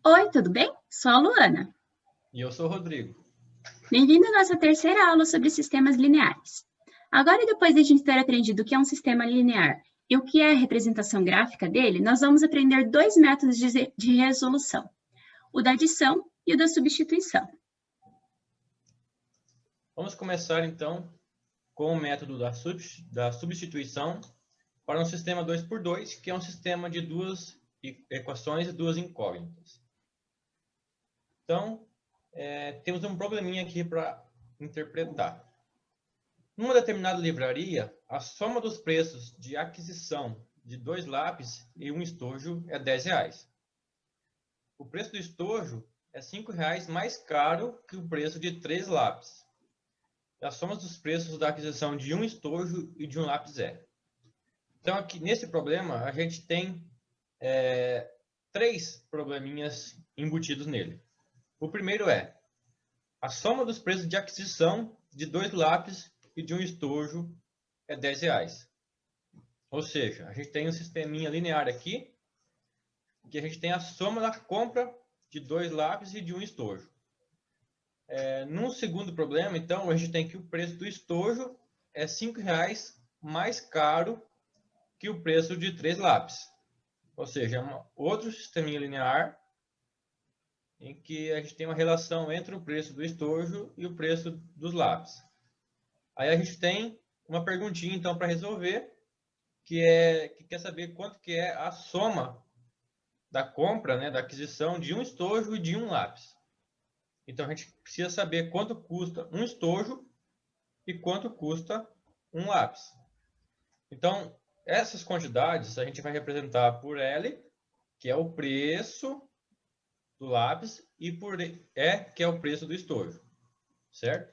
Oi, tudo bem? Sou a Luana. E eu sou o Rodrigo. Bem-vindo à nossa terceira aula sobre sistemas lineares. Agora, depois de a gente ter aprendido o que é um sistema linear e o que é a representação gráfica dele, nós vamos aprender dois métodos de resolução, o da adição e o da substituição. Vamos começar, então, com o método da substituição para um sistema 2x2, que é um sistema de duas equações e duas incógnitas. Então, temos um probleminha aqui para interpretar. Numa determinada livraria, a soma dos preços de aquisição de 2 lápis e um estojo é R$10. O preço do estojo é R$5 mais caro que o preço de 3 lápis. A soma dos preços da aquisição de um estojo e de um lápis é. Então, aqui nesse problema, a gente tem 3 probleminhas embutidos nele. O primeiro é a soma dos preços de aquisição de 2 lápis e de um estojo é R$10. Ou seja, a gente tem um sisteminha linear aqui, que a gente tem a soma da compra de 2 lápis e de um estojo. No segundo problema, então, a gente tem que o preço do estojo é R$5 mais caro que o preço de 3 lápis. Ou seja, é outro sisteminha linear em que a gente tem uma relação entre o preço do estojo e o preço dos lápis. Aí a gente tem uma perguntinha, então, para resolver, que quer saber quanto que é a soma da compra, né, da aquisição de um estojo e de um lápis. Então, a gente precisa saber quanto custa um estojo e quanto custa um lápis. Então, essas quantidades a gente vai representar por L, que é o preço do lápis, e por E, que é o preço do estojo, certo?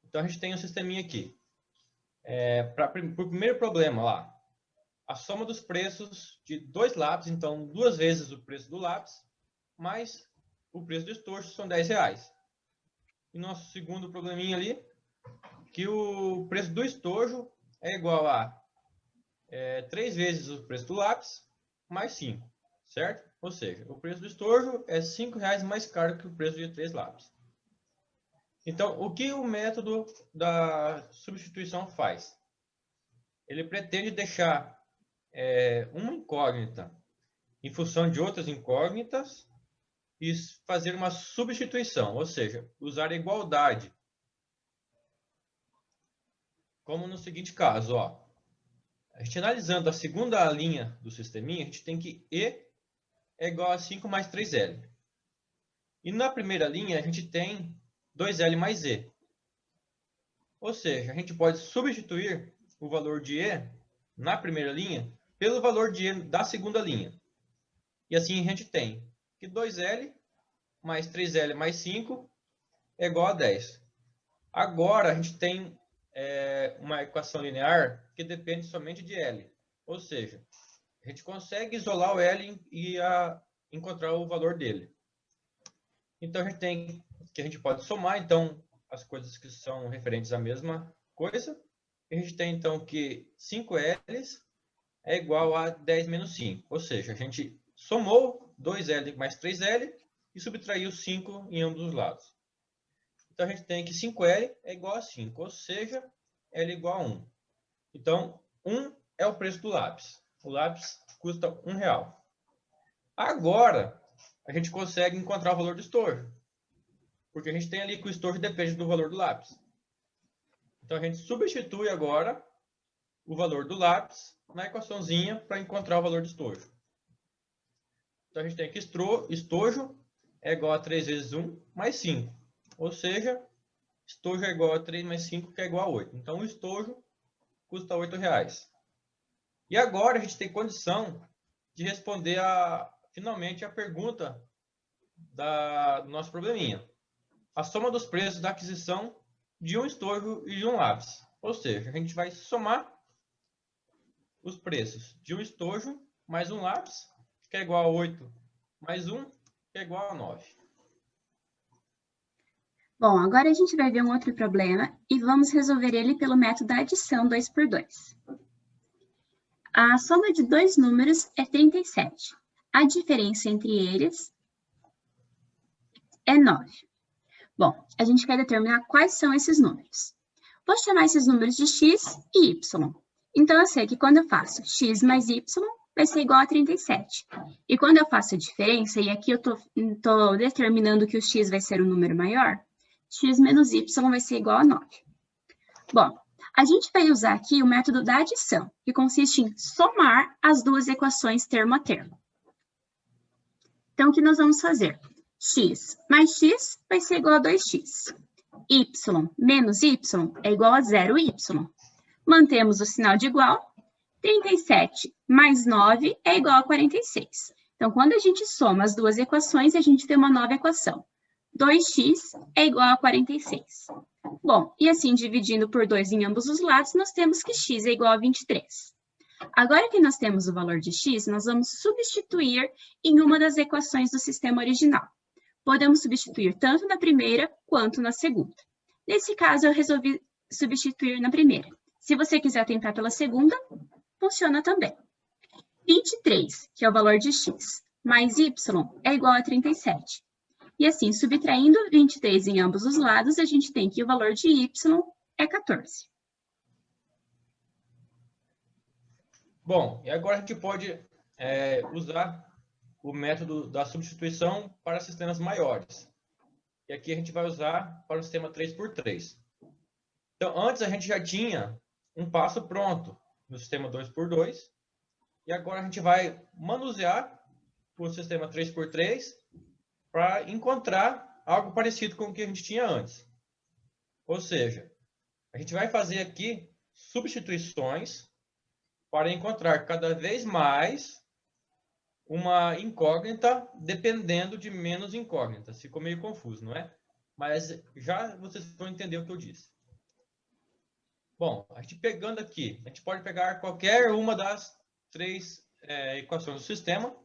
Então, a gente tem um sisteminha aqui. Para o primeiro problema lá, a soma dos preços de 2 lápis, então 2 vezes o preço do lápis, mais o preço do estojo são R$10. E nosso segundo probleminha ali, que o preço do estojo é igual a 3 vezes o preço do lápis, mais 5, certo? Ou seja, o preço do estojo é R$5 mais caro que o preço de 3 lápis. Então, o que o método da substituição faz? Ele pretende deixar uma incógnita em função de outras incógnitas e fazer uma substituição, ou seja, usar a igualdade. Como no seguinte caso, ó. A gente analisando a segunda linha do sisteminha, a gente tem que E é igual a 5 mais 3L. E na primeira linha, a gente tem 2L mais E. Ou seja, a gente pode substituir o valor de E na primeira linha pelo valor de E da segunda linha. E assim a gente tem que 2L mais 3L mais 5 é igual a 10. Agora a gente tem uma equação linear que depende somente de L. Ou seja, a gente consegue isolar o L e encontrar o valor dele. Então a gente tem que a gente pode somar então as coisas que são referentes à mesma coisa. A gente tem então que 5L é igual a 10 menos 5. Ou seja, a gente somou 2L mais 3L e subtraiu 5 em ambos os lados. Então, a gente tem que 5L é igual a 5, ou seja, L igual a 1. Então, 1 é o preço do lápis. O lápis custa R$1. Agora, a gente consegue encontrar o valor do estojo. Porque a gente tem ali que o estojo depende do valor do lápis. Então, a gente substitui agora o valor do lápis na equaçãozinha para encontrar o valor do estojo. Então, a gente tem que estojo é igual a 3 vezes 1 mais 5. Ou seja, estojo é igual a 3 mais 5, que é igual a 8. Então, o estojo custa R$8. E agora a gente tem condição de responder finalmente a pergunta do nosso probleminha. A soma dos preços da aquisição de um estojo e de um lápis. Ou seja, a gente vai somar os preços de um estojo mais um lápis, que é igual a 8, mais 1, que é igual a 9. Bom, agora a gente vai ver um outro problema e vamos resolver ele pelo método da adição 2x2. A soma de dois números é 37. A diferença entre eles é 9. Bom, a gente quer determinar quais são esses números. Vou chamar esses números de x e y. Então, eu sei que quando eu faço x mais y, vai ser igual a 37. E quando eu faço a diferença, e aqui eu estou determinando que o x vai ser um número maior, x menos y vai ser igual a 9. Bom, a gente vai usar aqui o método da adição, que consiste em somar as duas equações termo a termo. Então, o que nós vamos fazer? X mais x vai ser igual a 2x. Y menos y é igual a 0y. Mantemos o sinal de igual. 37 mais 9 é igual a 46. Então, quando a gente soma as duas equações, a gente tem uma nova equação. 2x é igual a 46. Bom, e assim, dividindo por 2 em ambos os lados, nós temos que x é igual a 23. Agora que nós temos o valor de x, nós vamos substituir em uma das equações do sistema original. Podemos substituir tanto na primeira quanto na segunda. Nesse caso, eu resolvi substituir na primeira. Se você quiser tentar pela segunda, funciona também. 23, que é o valor de x, mais y é igual a 37. E assim, subtraindo 23 em ambos os lados, a gente tem que o valor de y é 14. Bom, e agora a gente pode usar o método da substituição para sistemas maiores. E aqui a gente vai usar para o sistema 3x3. Então, antes a gente já tinha um passo pronto no sistema 2x2. E agora a gente vai manusear o sistema 3x3 para encontrar algo parecido com o que a gente tinha antes. Ou seja, a gente vai fazer aqui substituições para encontrar cada vez mais uma incógnita dependendo de menos incógnitas. Ficou meio confuso, não é? Mas já vocês vão entender o que eu disse. Bom, a gente pegando aqui, a gente pode pegar qualquer uma das três equações do sistema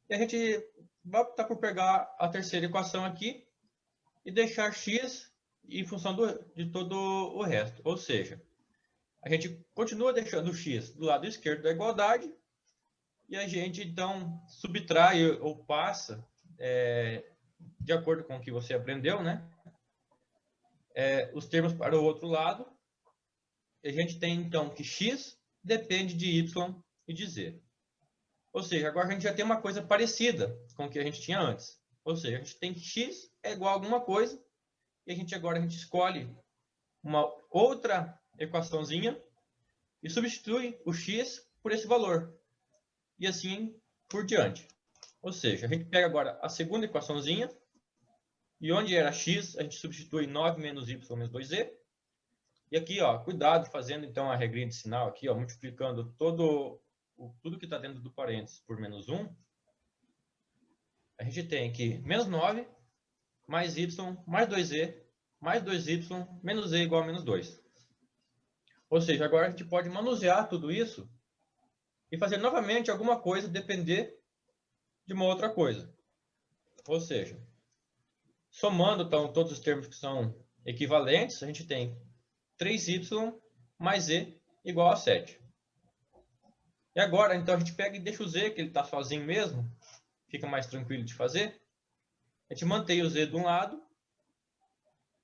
e a gente vai optar por pegar a terceira equação aqui e deixar x em função de todo o resto. Ou seja, a gente continua deixando o x do lado esquerdo da igualdade e a gente, então, subtrai ou passa, de acordo com o que você aprendeu, né? Os termos para o outro lado. E a gente tem, então, que x depende de y e de z. Ou seja, agora a gente já tem uma coisa parecida com o que a gente tinha antes. Ou seja, a gente tem que x é igual a alguma coisa e agora a gente escolhe uma outra equaçãozinha e substitui o x por esse valor. E assim por diante. Ou seja, a gente pega agora a segunda equaçãozinha e onde era x, a gente substitui 9 menos y menos 2z. E aqui, ó, cuidado fazendo então a regrinha de sinal aqui, ó, multiplicando tudo que está dentro do parênteses por menos 1. A gente tem aqui menos 9 mais y mais 2z mais 2y menos z igual a menos 2. Ou seja, agora a gente pode manusear tudo isso e fazer novamente alguma coisa depender de uma outra coisa. Ou seja, somando então todos os termos que são equivalentes, a gente tem 3y mais z igual a 7. E agora, então, a gente pega e deixa o z, que ele está sozinho mesmo, fica mais tranquilo de fazer. A gente mantém o z de um lado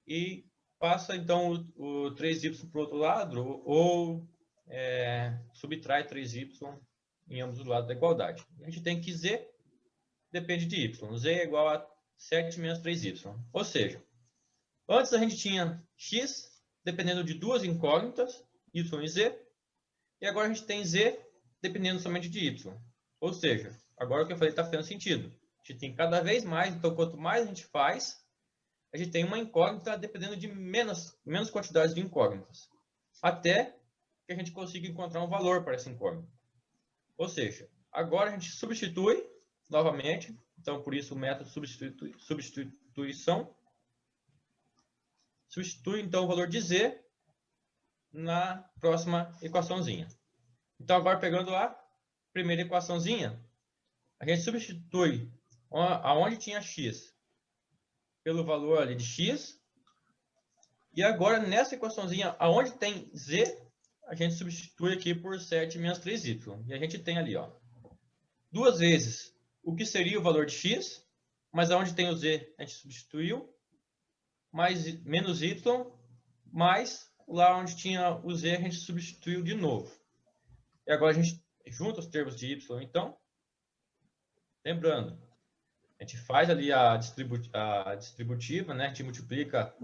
e passa, então, o 3y para o outro lado, ou subtrai 3y em ambos os lados da igualdade. A gente tem que z depende de y. Z é igual a 7 menos 3y. Ou seja, antes a gente tinha x dependendo de duas incógnitas, y e z, e agora a gente tem z dependendo somente de y. Ou seja, agora o que eu falei está fazendo sentido. A gente tem cada vez mais, então quanto mais a gente faz, a gente tem uma incógnita dependendo de menos quantidades de incógnitas. Até que a gente consiga encontrar um valor para essa incógnita. Ou seja, agora a gente substitui novamente, então por isso o método substituição. Substitui então o valor de z na próxima equaçãozinha. Então agora pegando a primeira equaçãozinha, a gente substitui aonde tinha x pelo valor ali de x. E agora nessa equaçãozinha, aonde tem z, a gente substitui aqui por 7 menos 3y. E a gente tem ali, ó, duas vezes o que seria o valor de x mas onde tem o z a gente substituiu, menos y, mais lá onde tinha o z a gente substituiu de novo. E agora a gente junta os termos de y, então, lembrando, a gente faz ali a distributiva, né? A gente multiplica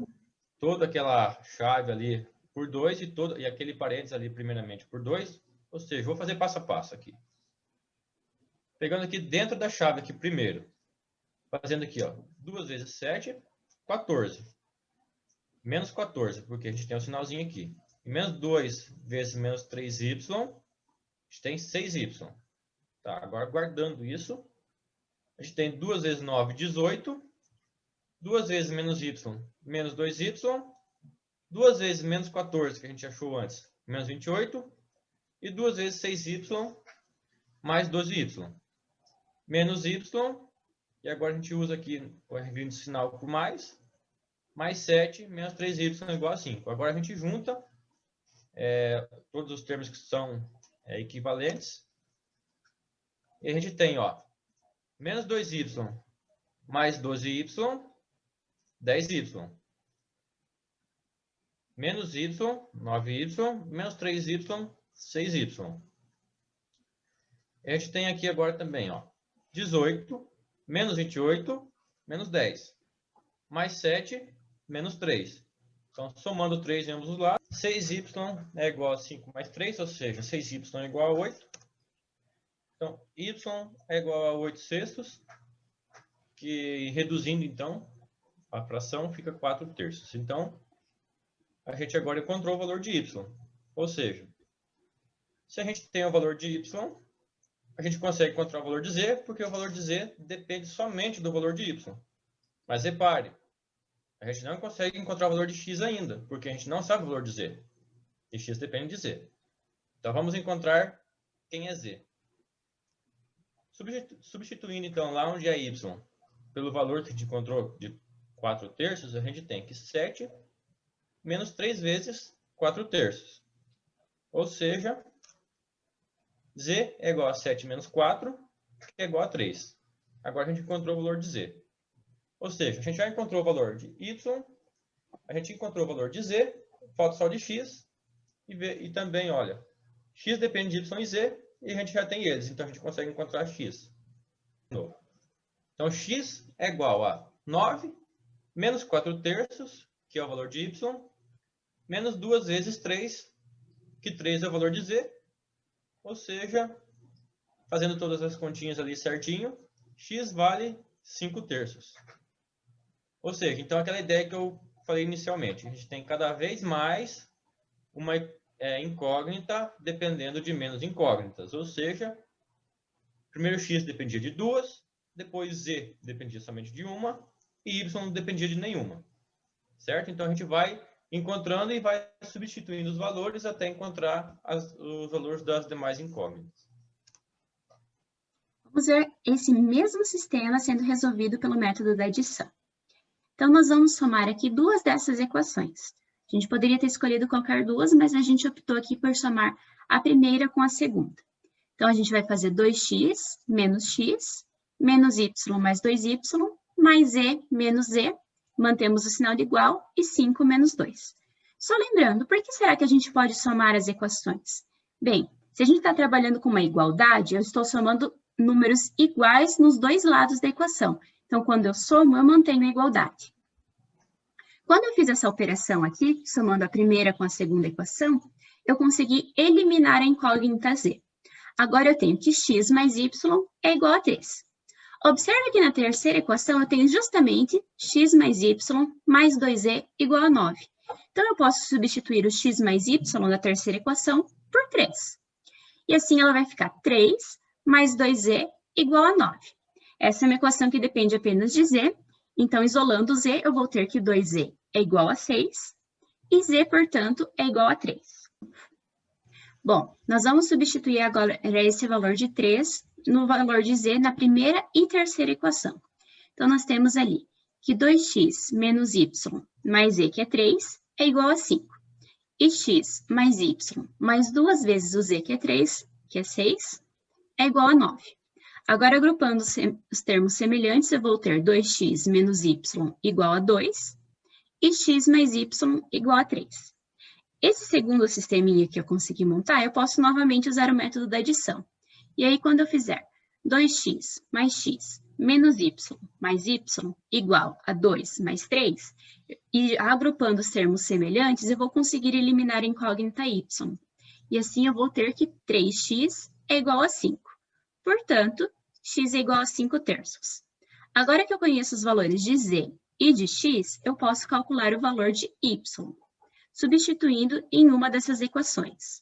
toda aquela chave ali por 2 e aquele parênteses ali primeiramente por 2, ou seja, vou fazer passo a passo aqui. Pegando aqui dentro da chave aqui primeiro, fazendo aqui, ó, 2 vezes 7, 14. Menos 14, porque a gente tem um sinalzinho aqui. E menos 2 vezes menos 3y, a gente tem 6y. Tá, agora guardando isso, a gente tem 2 vezes 9, 18. 2 vezes menos y, menos 2y. 2 vezes menos 14, que a gente achou antes, menos 28. E 2 vezes 6y, mais 12y. Menos y, e agora a gente usa aqui o R de sinal por mais 7, menos 3y igual a 5. Agora a gente junta todos os termos que são equivalentes. E a gente tem, ó, menos 2y mais 12y, 10y. Menos y, 9y, menos 3y, 6y. E a gente tem aqui agora também, ó, 18, menos 28, menos 10. Mais 7, menos 3. Então, somando 3 em ambos os lados, 6y é igual a 5 mais 3, ou seja, 6y é igual a 8. Então, y é igual a 8 sextos, que reduzindo, então, a fração fica 4 terços. Então, a gente agora encontrou o valor de y. Ou seja, se a gente tem o valor de y, a gente consegue encontrar o valor de z, porque o valor de z depende somente do valor de y. Mas repare, a gente não consegue encontrar o valor de x ainda, porque a gente não sabe o valor de z. E x depende de z. Então, vamos encontrar quem é z. Substituindo, então, lá onde é y, pelo valor que a gente encontrou de 4 terços, a gente tem que 7 menos 3 vezes 4 terços. Ou seja, z é igual a 7 menos 4, que é igual a 3. Agora a gente encontrou o valor de z. Ou seja, a gente já encontrou o valor de y, a gente encontrou o valor de z, falta só de x, e também, olha, x depende de y e z, e a gente já tem eles, então a gente consegue encontrar x. Então, x é igual a 9 menos 4 terços, que é o valor de y, menos 2 vezes 3, que 3 é o valor de z, ou seja, fazendo todas as continhas ali certinho, x vale 5 terços. Ou seja, então aquela ideia que eu falei inicialmente, a gente tem cada vez mais uma incógnita dependendo de menos incógnitas. Ou seja, primeiro x dependia de 2, depois z dependia somente de uma, e y não dependia de nenhuma. Certo? Então a gente vai encontrando e vai substituindo os valores até encontrar os valores das demais incógnitas. Vamos ver esse mesmo sistema sendo resolvido pelo método da adição. Então, nós vamos somar aqui duas dessas equações. A gente poderia ter escolhido qualquer duas, mas a gente optou aqui por somar a primeira com a segunda. Então, a gente vai fazer 2x menos x, menos y mais 2y, mais z menos z, mantemos o sinal de igual, e 5 menos 2. Só lembrando, por que será que a gente pode somar as equações? Bem, se a gente está trabalhando com uma igualdade, eu estou somando números iguais nos dois lados da equação. Então, quando eu somo, eu mantenho a igualdade. Quando eu fiz essa operação aqui, somando a primeira com a segunda equação, eu consegui eliminar a incógnita z. Agora eu tenho que x mais y é igual a 3. Observe que na terceira equação eu tenho justamente x mais y mais 2z igual a 9. Então, eu posso substituir o x mais y da terceira equação por 3. E assim ela vai ficar 3 mais 2z igual a 9. Essa é uma equação que depende apenas de z. Então, isolando z, eu vou ter que 2z é igual a 6 e z, portanto, é igual a 3. Bom, nós vamos substituir agora esse valor de 3 no valor de z na primeira e terceira equação. Então, nós temos ali que 2x menos y mais z, que é 3, é igual a 5. E x mais y mais 2 vezes o z, que é 3, que é 6, é igual a 9. Agora, agrupando os termos semelhantes, eu vou ter 2x menos y igual a 2 e x mais y igual a 3. Esse segundo sisteminha que eu consegui montar, eu posso novamente usar o método da adição. E aí, quando eu fizer 2x mais x menos y mais y igual a 2 mais 3, e agrupando os termos semelhantes, eu vou conseguir eliminar a incógnita y. E assim eu vou ter que 3x é igual a 5. Portanto, x é igual a 5 terços. Agora que eu conheço os valores de z e de x, eu posso calcular o valor de y, substituindo em uma dessas equações.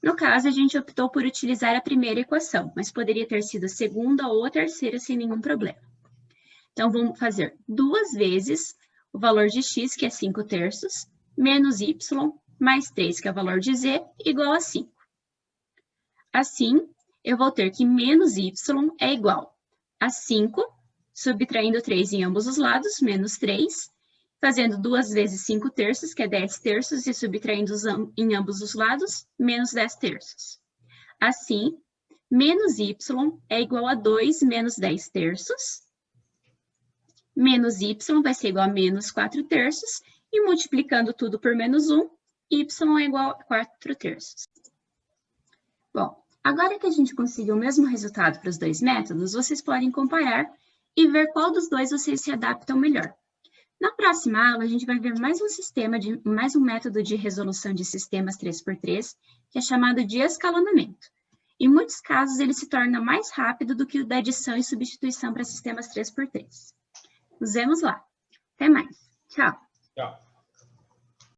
No caso, a gente optou por utilizar a primeira equação, mas poderia ter sido a segunda ou a terceira sem nenhum problema. Então, vamos fazer 2 vezes o valor de x, que é 5 terços, menos y, mais 3, que é o valor de z, igual a 5. Assim, eu vou ter que menos y é igual a 5, subtraindo 3 em ambos os lados, menos 3, fazendo 2 vezes 5 terços, que é 10 terços, e subtraindo em ambos os lados, menos 10 terços. Assim, menos y é igual a 2 menos 10 terços, menos y vai ser igual a menos 4 terços, e multiplicando tudo por menos 1, y é igual a 4 terços. Bom, agora que a gente conseguiu o mesmo resultado para os dois métodos, vocês podem comparar e ver qual dos dois vocês se adaptam melhor. Na próxima aula, a gente vai ver mais um método de resolução de sistemas 3x3, que é chamado de escalonamento. Em muitos casos, ele se torna mais rápido do que o da adição e substituição para sistemas 3x3. Nos vemos lá. Até mais. Tchau. Tchau.